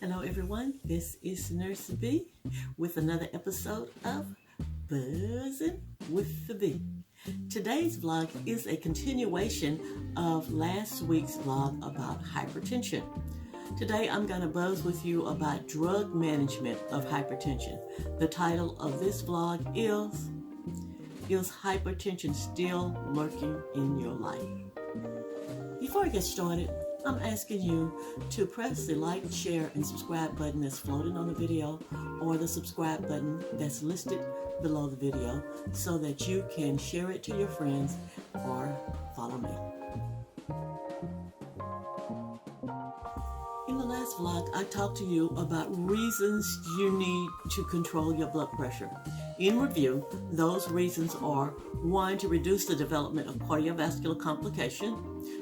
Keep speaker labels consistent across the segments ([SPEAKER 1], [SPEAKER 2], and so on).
[SPEAKER 1] Hello everyone, this is Nurse B with another episode of Buzzing with the Bee. Today's vlog is a continuation of last week's vlog about hypertension. Today I'm going to buzz with you about drug management of hypertension. The title of this vlog is Hypertension Still Lurking in Your Life? Before I get started, I'm asking you to press the like, share, and subscribe button that's floating on the video or the subscribe button that's listed below the video so that you can share it to your friends or follow me. In the last vlog, I talked to you about reasons you need to control your blood pressure. In review, those reasons are 1. To reduce the development of cardiovascular complication,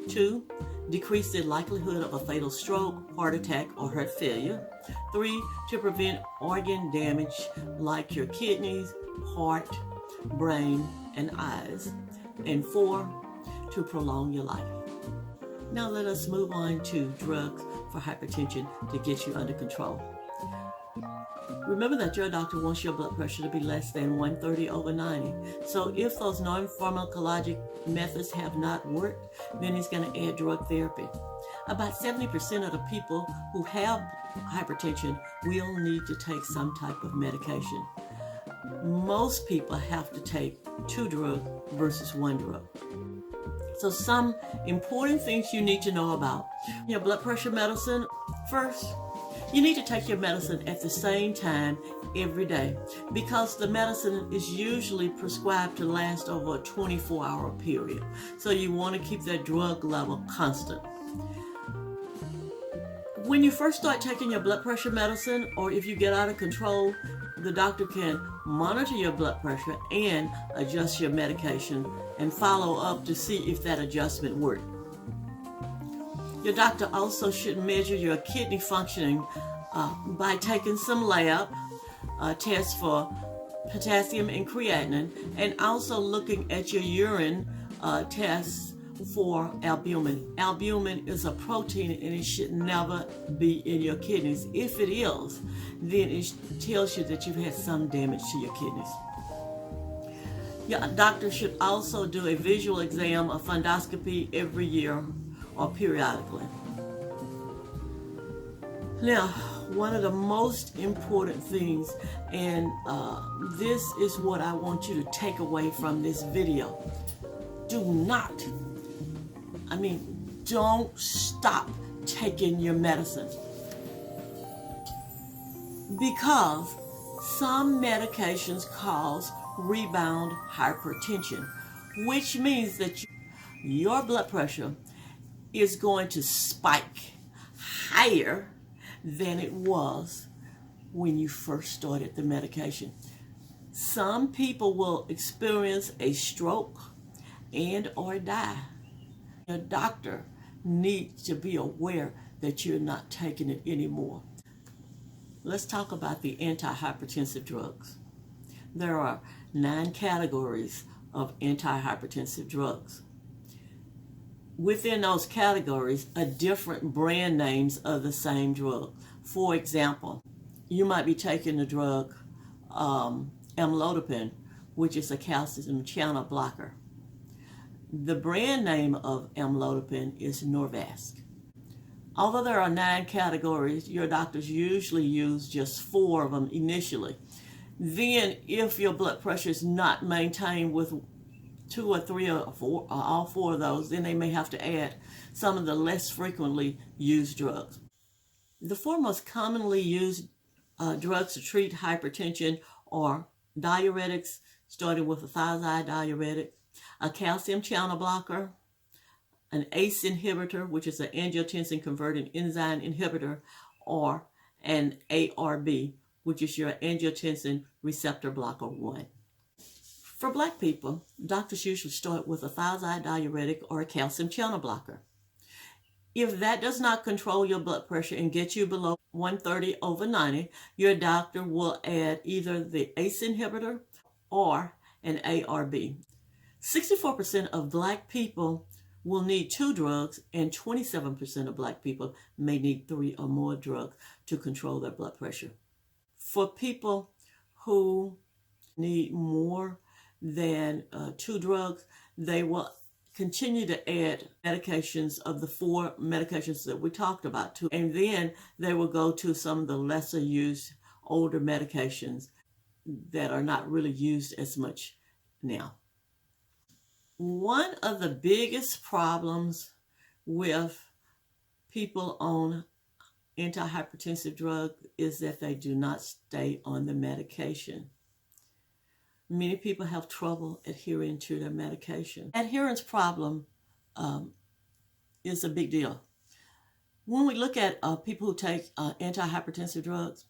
[SPEAKER 1] 2. Decrease the likelihood of a fatal stroke, heart attack, or heart failure. 3. To prevent organ damage like your kidneys, heart, brain, and eyes. And 4. To prolong your life. Now let us move on to drugs for hypertension to get you under control. Remember that your doctor wants your blood pressure to be less than 130/90. So if those non-pharmacologic methods have not worked, then he's going to add drug therapy. About 70% of the people who have hypertension will need to take some type of medication. Most people have to take 2 drugs versus 1 drug. So some important things you need to know about your blood pressure medicine. First, you need to take your medicine at the same time every day because the medicine is usually prescribed to last over a 24-hour period. So you want to keep that drug level constant. When you first start taking your blood pressure medicine, or if you get out of control, the doctor can monitor your blood pressure and adjust your medication and follow up to see if that adjustment worked. Your doctor also should measure your kidney functioning by taking some lab tests for potassium and creatinine, and also looking at your urine tests for albumin. Albumin is a protein and it should never be in your kidneys. If it is, then it tells you that you've had some damage to your kidneys. Your doctor should also do a visual exam, a fundoscopy every year or periodically. Now, one of the most important things, and this is what I want you to take away from this video. Don't stop taking your medicine. Because some medications cause rebound hypertension, which means that your blood pressure is going to spike higher than it was when you first started the medication. Some people will experience a stroke and or die. Your doctor needs to be aware that you're not taking it anymore. Let's talk about the antihypertensive drugs. There are 9 categories of antihypertensive drugs. Within those categories are different brand names of the same drug. For example, you might be taking the drug amlodipine, which is a calcium channel blocker. The brand name of amlodipine is Norvasc. Although there are 9 categories, your doctors usually use just 4 of them initially. Then, if your blood pressure is not maintained with 2 or 3 or 4, or all 4 of those, then they may have to add some of the less frequently used drugs. The 4 most commonly used drugs to treat hypertension are diuretics, starting with a thiazide diuretic, a calcium channel blocker, an ACE inhibitor, which is an angiotensin converting enzyme inhibitor, or an ARB, which is your angiotensin receptor blocker 1. For Black people, doctors usually start with a thiazide diuretic or a calcium channel blocker. If that does not control your blood pressure and get you below 130/90, your doctor will add either the ACE inhibitor or an ARB. 64% of Black people will need 2 drugs, and 27% of Black people may need 3 or more drugs to control their blood pressure. For people who need more than 2 drugs, they will continue to add medications of the 4 medications that we talked about too, and then they will go to some of the lesser used older medications that are not really used as much now. One of the biggest problems with people on antihypertensive drugs is that they do not stay on the medication. Many people have trouble adhering to their medication. Adherence problem is a big deal. When we look at people who take antihypertensive drugs,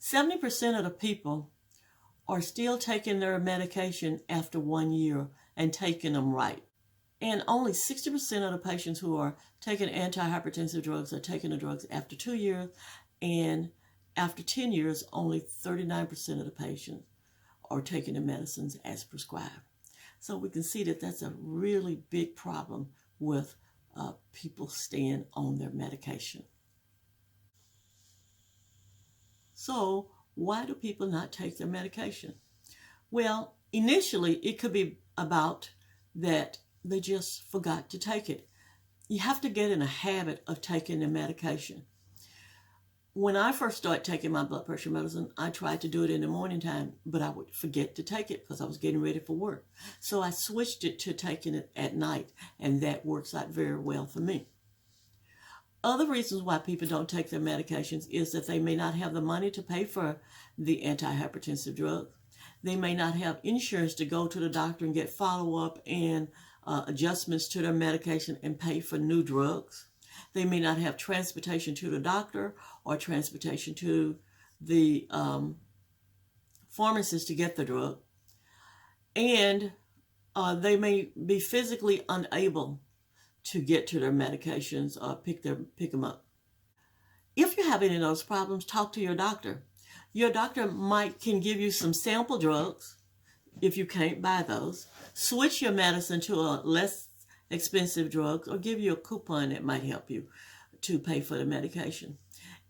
[SPEAKER 1] 70% of the people are still taking their medication after 1 year and taking them right. And only 60% of the patients who are taking antihypertensive drugs are taking the drugs after 2 years, and after 10 years, only 39% of the patients are taking the medicines as prescribed. So we can see that that's a really big problem with people staying on their medication. So why do people not take their medication? Well, initially it could be about that they just forgot to take it. You have to get in a habit of taking the medication. When I first started taking my blood pressure medicine, I tried to do it in the morning time, but I would forget to take it because I was getting ready for work. So I switched it to taking it at night, and that works out very well for me. Other reasons why people don't take their medications is that they may not have the money to pay for the antihypertensive drug. They may not have insurance to go to the doctor and get follow-up and adjustments to their medication and pay for new drugs. They may not have transportation to the doctor or transportation to the pharmacist to get the drug. And they may be physically unable to get to their medications or pick them up. If you have any of those problems, talk to your doctor. Your doctor can give you some sample drugs if you can't buy those. Switch your medicine to a less expensive drug, or give you a coupon that might help you to pay for the medication.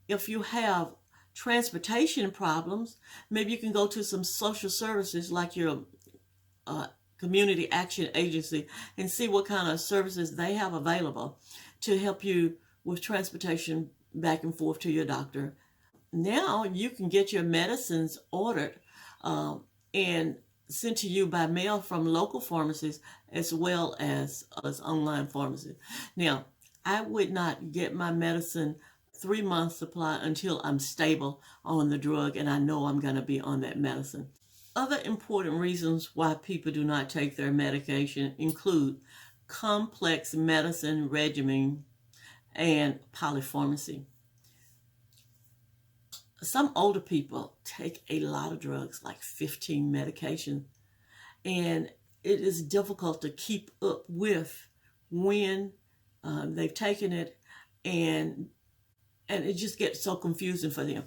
[SPEAKER 1] If you have transportation problems, maybe you can go to some social services like your community action agency and see what kind of services they have available to help you with transportation back and forth to your doctor. Now you can get your medicines ordered and sent to you by mail from local pharmacies as well as online pharmacies. Now, I would not get my medicine 3 months supply until I'm stable on the drug and I know I'm going to be on that medicine. Other important reasons why people do not take their medication include complex medicine regimen and polypharmacy. Some older people take a lot of drugs, like 15 medications, and it is difficult to keep up with when they've taken it, and it just gets so confusing for them.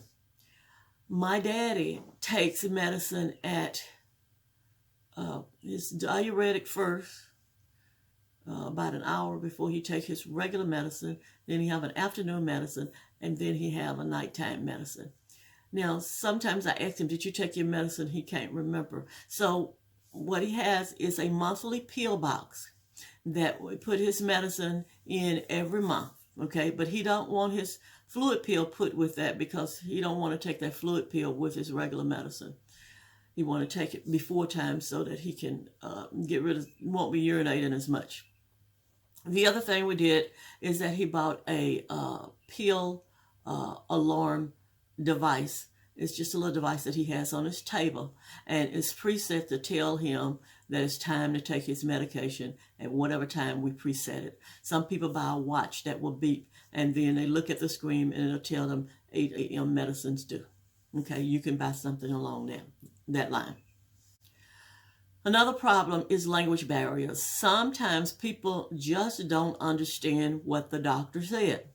[SPEAKER 1] My daddy takes medicine at his diuretic first, about an hour before he takes his regular medicine. Then he have an afternoon medicine, and then he have a nighttime medicine. Now, sometimes I ask him, did you take your medicine? He can't remember. So what he has is a monthly pill box that we put his medicine in every month, okay? But he don't want his fluid pill put with that because he don't want to take that fluid pill with his regular medicine. He want to take it before time so that he can won't be urinating as much. The other thing we did is that he bought a pill alarm device. It's just a little device that he has on his table, and it's preset to tell him that it's time to take his medication at whatever time we preset it. Some people buy a watch that will beep, and then they look at the screen and it'll tell them 8 a.m. medicine's due. Okay, you can buy something along that line. Another problem is language barriers. Sometimes people just don't understand what the doctor said.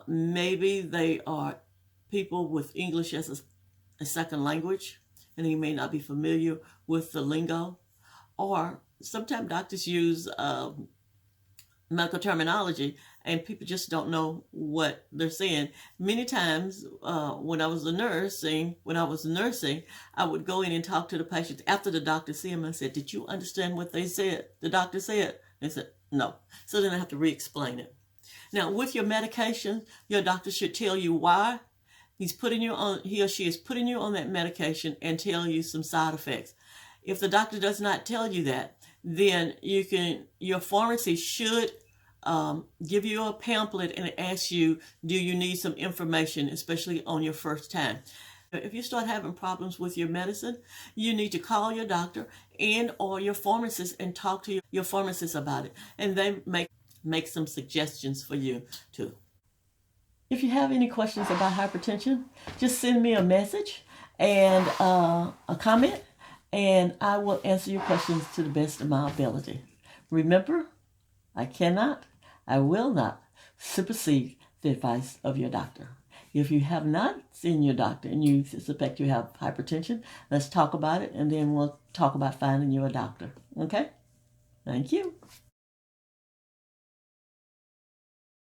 [SPEAKER 1] Maybe they are people with English as a second language, and he may not be familiar with the lingo. Or sometimes doctors use medical terminology, and people just don't know what they're saying. Many times when I was nursing, I would go in and talk to the patients after the doctor see them and said, "Did you understand what they said? The doctor said." They said, "No." So then I have to re-explain it. Now, with your medication, your doctor should tell you why he or she is putting you on that medication and tell you some side effects. If the doctor does not tell you that, then your pharmacy should give you a pamphlet and ask you, do you need some information, especially on your first time. If you start having problems with your medicine, you need to call your doctor and or your pharmacist and talk to your pharmacist about it, and they make some suggestions for you too. If you have any questions about hypertension, just send me a message and a comment, and I will answer your questions to the best of my ability. Remember, I will not supersede the advice of your doctor. If you have not seen your doctor and you suspect you have hypertension, let's talk about it, and then we'll talk about finding you a doctor. Okay? Thank you.